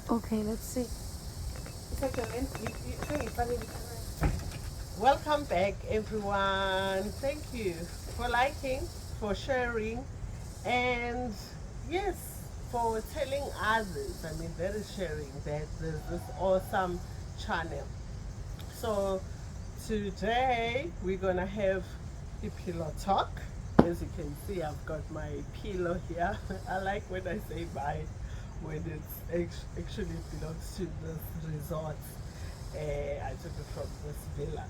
Okay, let's see. Welcome back, everyone. Thank you for liking, for sharing, and yes, for telling others. I mean, that is sharing that there's this awesome channel. So, today we're gonna have a pillow talk. As you can see, I've got my pillow here. I like when I say mine, when actually belongs to this resort. I took it from this villa.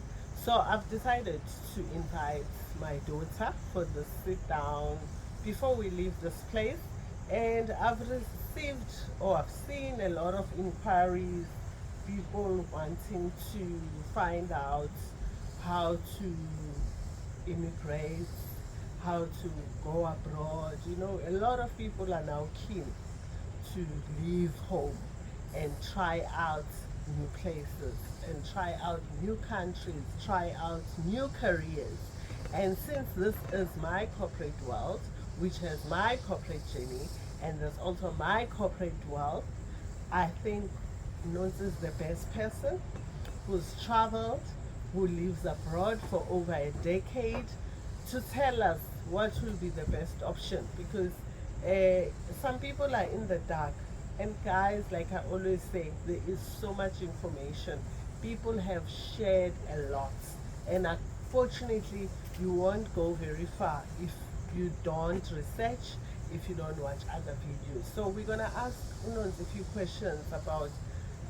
So I've decided to invite my daughter for the sit down before we leave this place. And I've received or I've seen a lot of inquiries, people wanting to find out how to immigrate, how to go abroad. You know, a lot of people are now keen to leave home and try out new places and try out new countries, try out new careers. And since this is my corporate world, which has my corporate journey, and there's also my corporate world, I think Nons is the best person who's traveled, who lives abroad for over a decade, to tell us what will be the best option because some people are in the dark. And guys, like I always say, there is so much information. People have shared a lot. And unfortunately, you won't go very far if you don't research, if you don't watch other videos. So we're going to ask Unons a few questions about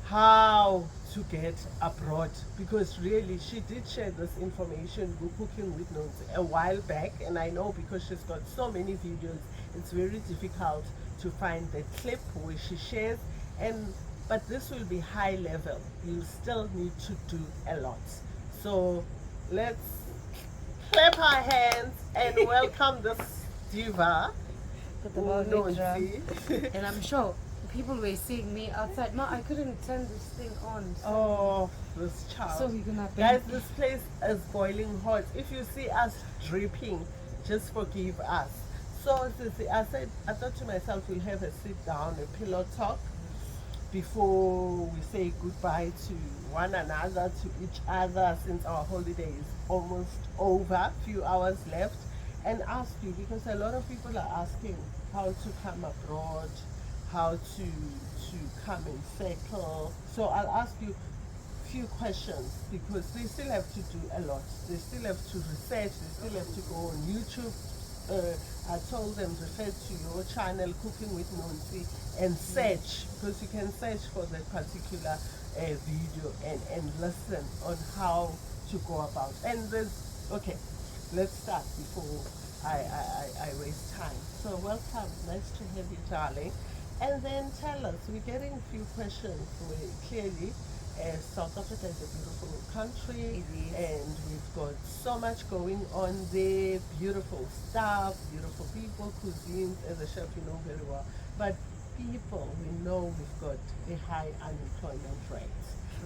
how to get abroad because really she did share this information with Cooking with Notes a while back, and I know because she's got so many videos it's very difficult to find the clip where she shares. And but this will be high level, you still need to do a lot. So let's clap our hands and welcome this diva Unonsi. And I'm sure people were seeing me outside. Ma, I couldn't turn this thing on. Oh, this So child. we're gonna Guys, this place is boiling hot. If you see us dripping, just forgive us. So, Sissy, I thought to myself, we'll have a sit down, a pillow talk before we say goodbye to one another, to each other, since our holiday is almost over, few hours left, and ask you because a lot of people are asking how to come abroad, how to come and settle. So I'll ask you few questions because they still have to do a lot. They still have to research. They still have to go on YouTube. I told them refer to your channel Cooking with Nonsi and search because you can search for that particular video and listen on how to go about. And there's okay. Let's start before I waste time. So welcome. Nice to have you, darling. And then tell us, we're getting a few questions where clearly South Africa is a beautiful country and we've got so much going on there, beautiful stuff, beautiful people, cuisines, as a chef you know very well. But people, we know we've got a high unemployment rate.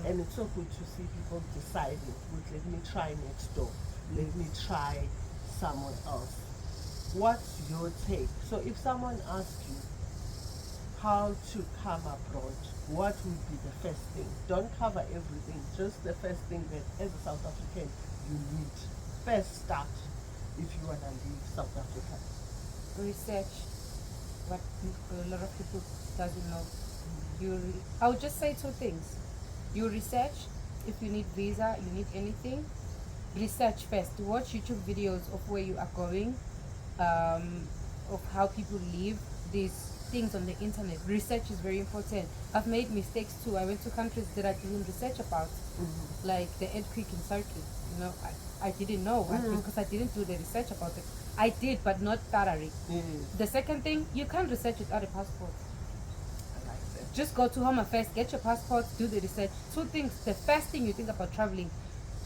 And it's so good to see people deciding, "Wait, let me try next door, let me try somewhere else." What's your take? So if someone asks you how to come abroad, what would be the first thing? Don't cover everything, just the first thing that as a South African you need. First start if you want to leave South Africa. research what a lot of people doesn't know. I would just say two things. You research if you need visa, you need anything. Research first. Watch YouTube videos of where you are going, of how people live. These things on the internet. Research is very important. I've made mistakes too. I went to countries that I didn't research about, like the earthquake in Turkey. You know, I didn't know because I didn't do the research about it. I did, but not thoroughly. The second thing, you can't research without a passport. I like that. Just go to Home Affairs, get your passport, do the research. Two things. The first thing you think about traveling,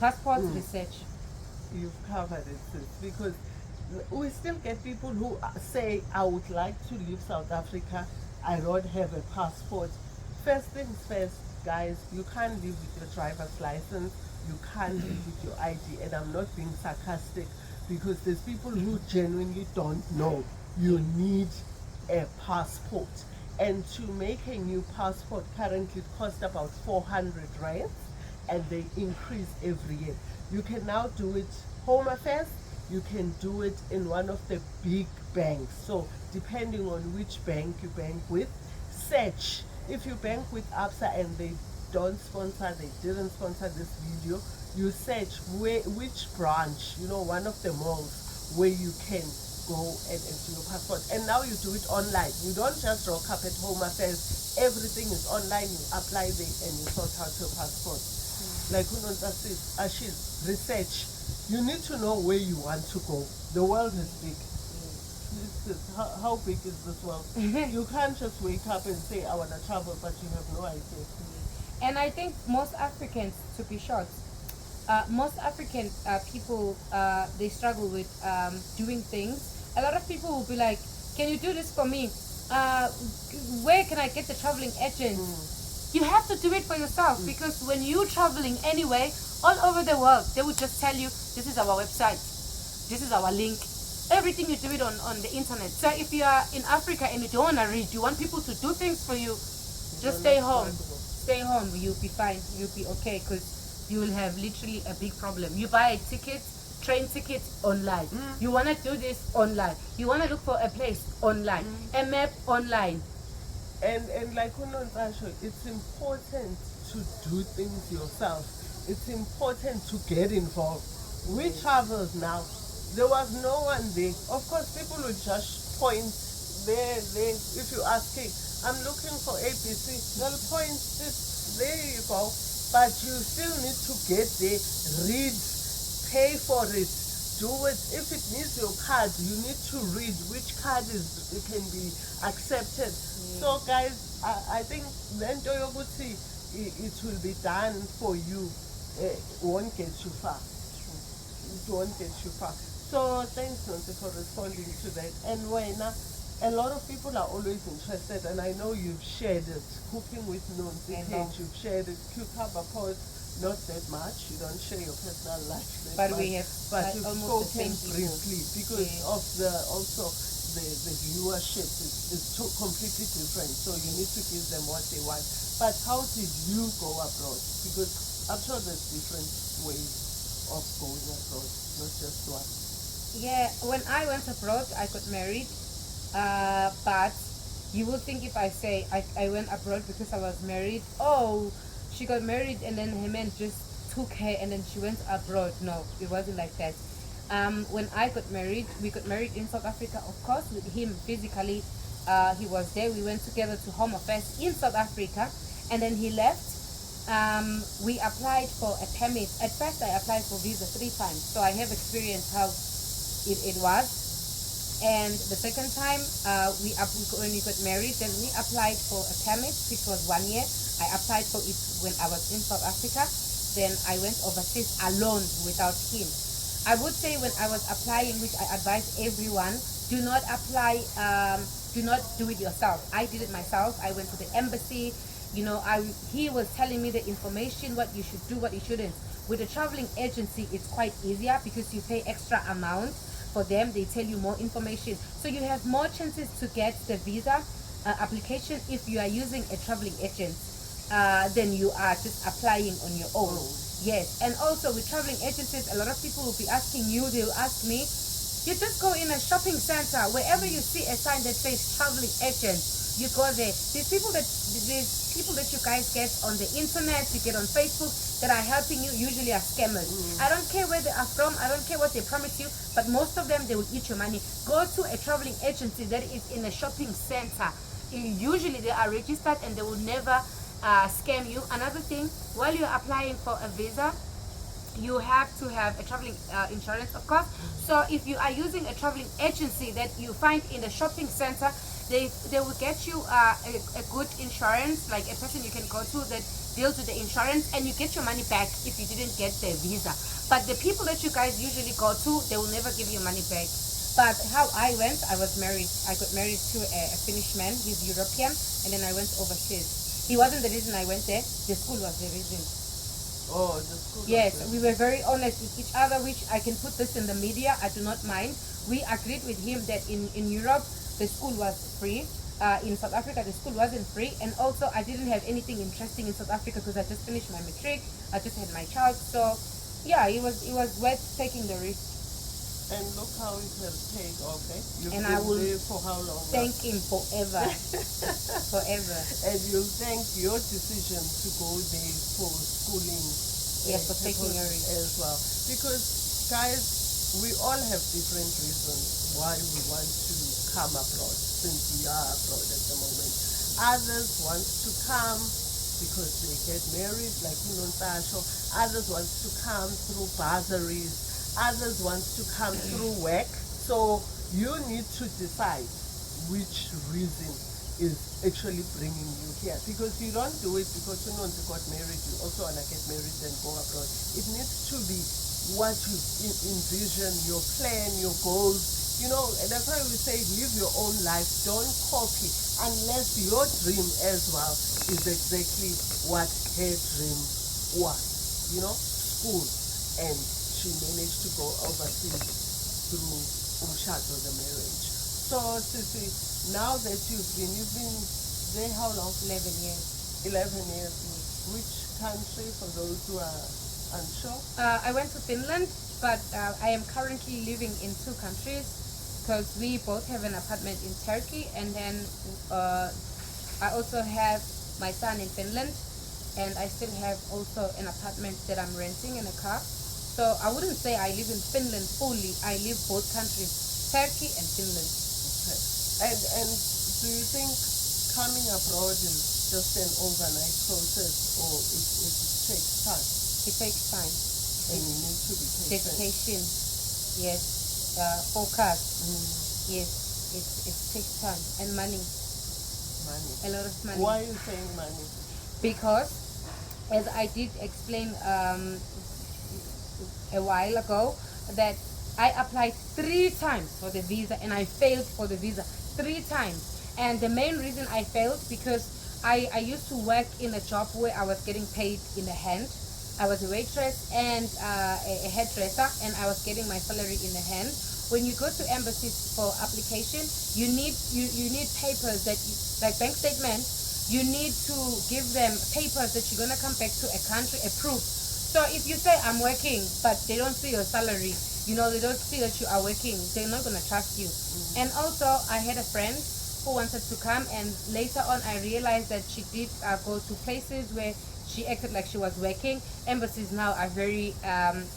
passport, research. You've covered it, sis, because we still get people who say, "I would like to leave South Africa, I don't have a passport." First things first, guys, you can't leave with your driver's license, you can't leave with your ID, and I'm not being sarcastic because there's people who genuinely don't know you need a passport. And to make a new passport currently it costs about 400 rands, and they increase every year. You can now do it Home Affairs, you can do it in one of the big banks. So depending on which bank you bank with, search. If you bank with ABSA and they didn't sponsor this video, you search which branch, one of the malls where you can go and do your passport. And now you do it online. You don't just rock up at Home Affairs. Everything is online. You apply there and you sort out your passport. Like Ashil, research. You need to know where you want to go. The world is big. How big is this world? You can't just wake up and say, I want to travel, but you have no idea. And I think most Africans, to be short, most African people, they struggle with doing things. A lot of people will be like, can you do this for me? Where can I get the traveling agent? You have to do it for yourself, because when you're traveling anyway, all over the world, they will just tell you, this is our website, this is our link. Everything you do it on the internet. So if you are in Africa and you don't want to read, you want people to do things for you, just stay home. Stay home, you'll be fine, you'll be okay, because you will have literally a big problem. You buy a ticket, train ticket online. You want to do this online. You want to look for a place online, a map online. And like Unontasho, it's important to do things yourself. It's important to get involved. We traveled now. There was no one there. Of course, people will just point there. If you ask, hey, I'm looking for ABC, they'll point this. There you go. But you still need to get there, read, pay for it, do it. If it needs your card, you need to read which card it can be accepted. So guys, I think then Toyoguti, it will be done for you. It won't get you far. It won't get you far. So thanks, Nonsi, for responding to that. And when a lot of people are always interested, and I know you've shared it. Cooking with Nonsi page, you've shared it. Cucumber pot, not that much. You don't share your personal life that But much. we have But you've almost the spoken same people. briefly because of the viewership is completely different. So you need to give them what they want. But how did you go abroad? Because I'm sure there's different ways of going abroad, not just one. Yeah, when I went abroad, I got married. But you will think if I say I went abroad because I was married, oh, she got married and then her man just took her and then she went abroad. No, it wasn't like that. When I got married, we got married in South Africa, of course, with him physically. He was there. We went together to Home Affairs in South Africa, and then he left. We applied for a permit. At first, I applied for visa 3 times, so I have experienced how it was. And the second time, when we got married, then we applied for a permit, which was 1 year. I applied for it when I was in South Africa. Then I went overseas alone without him. I would say when I was applying, which I advise everyone, do not apply, do not do it yourself. I did it myself. I went to the embassy. He was telling me the information, what you should do, what you shouldn't. With a traveling agency, it's quite easier because you pay extra amount for them. They tell you more information. So you have more chances to get the visa application if you are using a traveling agent than you are just applying on your own. Yes, and also with traveling agencies, a lot of people will be asking you, they'll ask me, you just go in a shopping center, wherever you see a sign that says traveling agent, you go there. These people that you guys get on the internet, you get on Facebook, that are helping you usually are scammers. I don't care where they are from, I don't care what they promise you, but most of them, they will eat your money. Go to a traveling agency that is in a shopping center. Usually they are registered and they will never scam you. Another thing, while you're applying for a visa, you have to have a traveling insurance, of course. So if you are using a traveling agency that you find in the shopping center, they will get you a good insurance, like a person you can go to that deals with the insurance, and you get your money back if you didn't get the visa. But the people that you guys usually go to, they will never give you money back. But how I went, I was married. I got married to a Finnish man. He's European, and then I went overseas. He wasn't the reason I went there. The school was the reason. Oh, the school. Yes, we were very honest with each other, which I can put this in the media. I do not mind. We agreed with him that in Europe, the school was free. in South Africa, the school wasn't free, and also I didn't have anything interesting in South Africa because I just finished my matric. I just had my child, so yeah, it was worth taking the risk. And look how it has paid off, eh? You've And been I will there for how long now? thank him forever, forever. And you'll thank your decision to go there for schooling. Yes, for taking people a risk. as well. Because, guys, we all have different reasons why we want to come abroad, since we are abroad at the moment. Others want to come because they get married, like Unontasho. Others want to come through bursaries. Others want to come through work. So you need to decide which reason is actually bringing you here, because you don't do it because you know you got married, you also want to get married and go abroad. It needs to be what you envision, your plan, your goals, you know. And that's why we say live your own life, don't copy, unless your dream as well is exactly what her dream was, you know, school. And she managed to go overseas through umshado, the marriage. So Sissy, now that you've been there how long? 11 years. 11 years. Which country, for those who are unsure? I went to Finland, but I am currently living in 2 countries because we both have an apartment in Turkey, and then I also have my son in Finland, and I still have also an apartment that I'm renting in a car. So I wouldn't say I live in Finland fully. I live both countries, Turkey and Finland. Okay. And do you think coming abroad is just an overnight process, or it takes time? It takes time. And you need to be patient. Dedication, yes. Focus, yes. It takes time and money. Money. A lot of money. Why are you saying money? Because, as I did explain a while ago, that I applied 3 times for the visa and I failed for the visa 3 times. And the main reason I failed because I used to work in a job where I was getting paid in the hand. I was a waitress and a hairdresser, and I was getting my salary in the hand. When you go to embassies for application, you need papers that like bank statements. You need to give them papers that you're gonna come back to a country, a proof. So if you say I'm working, but they don't see your salary, you know, they don't see that you are working, they're not gonna trust you. And also, I had a friend who wanted to come, and later on I realized that she did go to places where she acted like she was working. Embassies now are very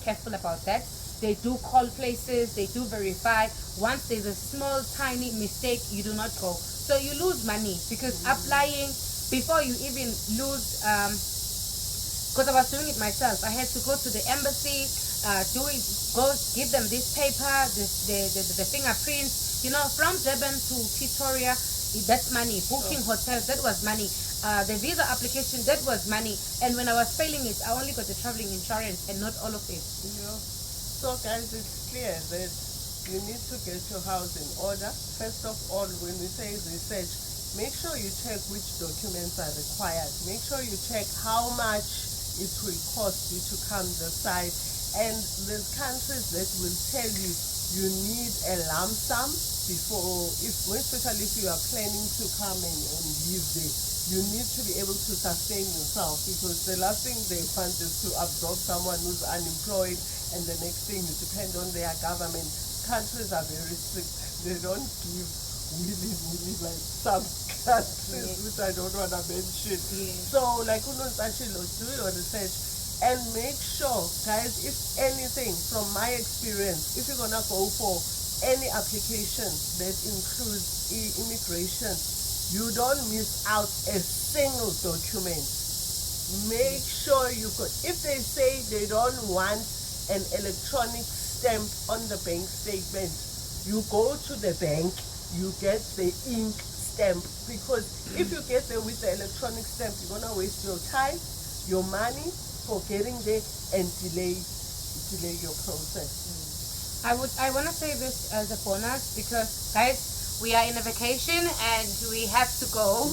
careful about that. They do call places, they do verify. Once there's a small tiny mistake, you do not go. So you lose money because applying, before you even lose, because I was doing it myself, I had to go to the embassy, give them this paper, the fingerprints, you know, from Durban to Pretoria, that's money. Booking hotels, that was money. The visa application, that was money. And when I was failing it, I only got the traveling insurance and not all of it. Yeah. So guys, it's clear that you need to get your house in order. First of all, when we say research, make sure you check which documents are required. Make sure you check how much it will cost you to come this side. And there's countries that will tell you you need a lump sum before, especially if you are planning to come and live there. You need to be able to sustain yourself, because the last thing they want is to absorb someone who's unemployed, and the next thing you depend on their government. Countries are very strict. They don't give willy-nilly like some countries, which I don't want to mention. So like Unontasilo, do your research and make sure, guys, if anything, from my experience, if you're gonna go for any application that includes immigration, you don't miss out a single document. Make sure you could, if they say they don't want an electronic stamp on the bank statement, you go to the bank, you get the ink stamp, because if you get there with the electronic stamp, you're gonna waste your time, your money for getting there, and delay your process. I want to say this as a bonus because, guys, we are in a vacation and we have to go,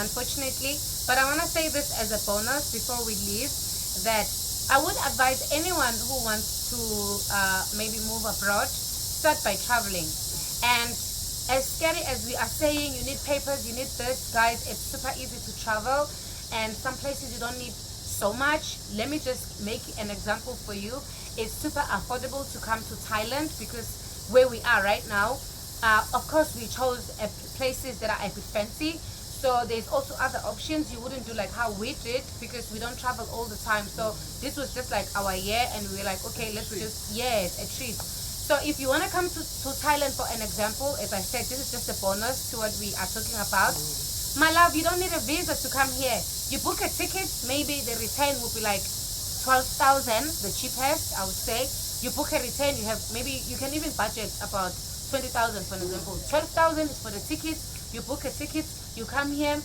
unfortunately. But I want to say this as a bonus before we leave, that I would advise anyone who wants to maybe move abroad, start by traveling. And as scary as we are saying, you need papers, you need this, guys, it's super easy to travel, and some places you don't need so much. Let me just make an example for you. It's super affordable to come to Thailand because where we are right now, of course we chose places that are a bit fancy. So there's also other options. You wouldn't do like how we did because we don't travel all the time. So this was just like our year, and we were like, okay, let's just, yes, a treat. So if you want to come to Thailand, for an example, as I said, this is just a bonus to what we are talking about. My love, you don't need a visa to come here. You book a ticket, maybe the return will be like 12,000, the cheapest, I would say. You book a return, you have, maybe you can even budget about 20,000 for example. 12,000 is for the ticket. You book a ticket, you come here,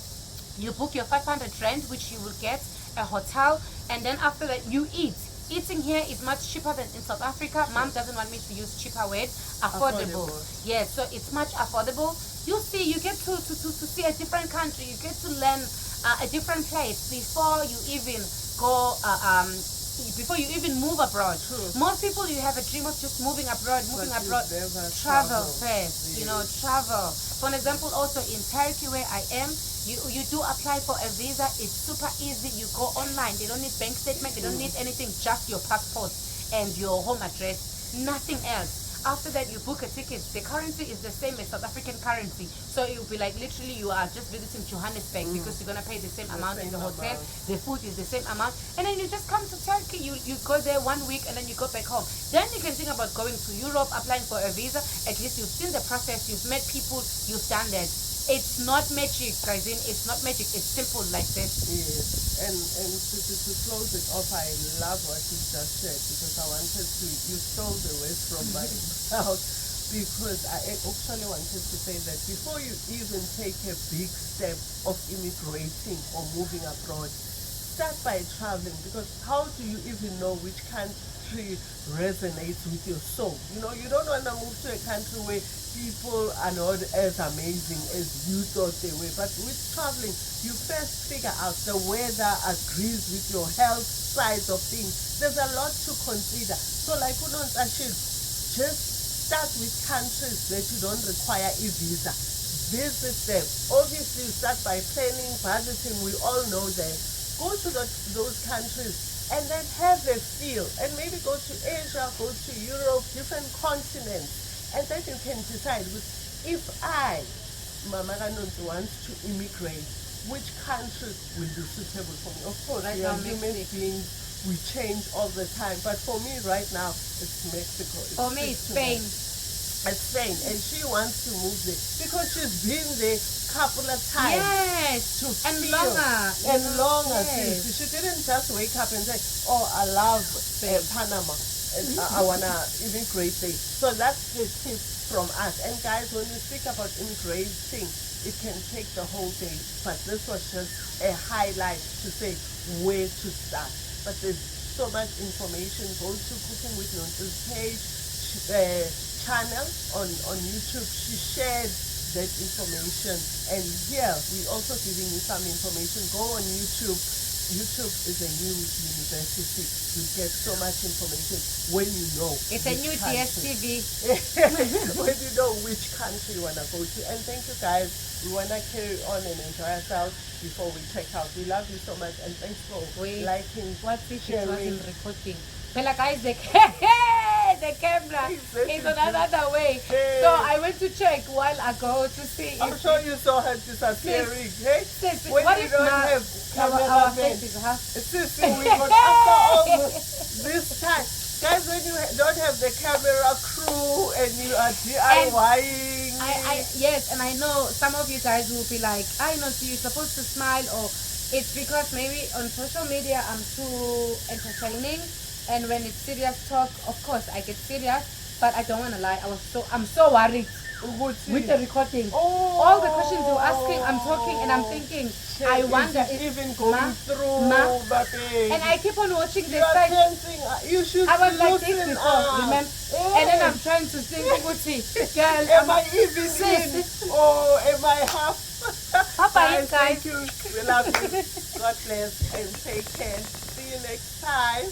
you book your 500 rand, which you will get a hotel, and then after that you eat. Eating here is much cheaper than in South Africa. Mom doesn't want me to use cheaper word. Affordable. Yes, so it's much affordable. You see, you get to see a different country. You get to learn a different place before you even go before you even move abroad. Most people, you have a dream of just moving abroad, travel first, you know, travel. For an example, also in Turkey where I am, you do apply for a visa. It's super easy. You go online. They don't need bank statement. They don't need anything, just your passport and your home address, nothing else. After that, you book a ticket. The currency is the same as South African currency. So it will be like literally you are just visiting Johannesburg because you're going to pay the same amount in the hotel. The food is the same amount. And then you just come to Turkey. You go there 1 week and then you go back home. Then you can think about going to Europe, applying for a visa. At least you've seen the process. You've met people. You've done that. It's not magic, guys. It's not magic. It's simple like this. Yes, and to close it off, I love what you just said because I wanted to. You stole the words from my mouth because I actually wanted to say that before you even take a big step of immigrating or moving abroad, start by traveling, because how do you even know which country resonates with your soul? You know, you don't want to move to a country where people are not as amazing as you thought they were. But with traveling, you first figure out the weather agrees with your health side of things. There's a lot to consider. So like Unontashi, just start with countries that you don't require a visa. Visit them. Obviously, you start by planning, budgeting. We all know that. Go to those countries and then have a feel. And maybe go to Asia, go to Europe, different continents. And then you can decide, if I, Mama Ranonto, wants to immigrate, which countries will be suitable for me? Of course, right we now, are human beings, we change all the time. But for me right now, it's Mexico. For me, it's Spain. It's Spain. And she wants to move there because she's been there a couple of times. Yes, to and feel, longer. And longer. Yes. She didn't just wake up and say, oh, I love Panama. I want to immigrate there. So that's the tip from us. And guys, when we speak about immigrating, it can take the whole day. But this was just a highlight to say where to start. But there's so much information. Go to Cooking with Nonce's page, channel on YouTube. She shared that information. And here, we're also giving you some information. Go on YouTube. YouTube is a new university. You get so much information when you know. It's a new DSTV. When you know which country you want to go to. And thank you guys. We want to carry on and enjoy ourselves before we check out. We love you so much and thanks for liking, what if it sharing. wasn't recording? But guys, the camera is on another way. Hey. So I went to check while ago to see I'm if sure you saw her disappearing. Hey? sis, When what you if don't now have our cameramen. faces, huh? Sissy, we got after all this time. Guys, when you don't have the camera crew and you are DIYing. Yes, and I know some of you guys will be like, I know, so you're supposed to smile, or it's because maybe on social media I'm too entertaining, and when it's serious talk, of course I get serious, but I don't want to lie, I'm so worried with the recording. Oh. All the questions you're asking, I'm talking and I'm thinking, I wonder if even going through, baby. and I keep on watching the You are side. dancing. You should I was like this loosen before, up. remember? Yes. And then I'm trying to think, girl, Am I even in? Or am I half? Bye-bye, Thank guys. you. We love you. God bless and take care. See you next time.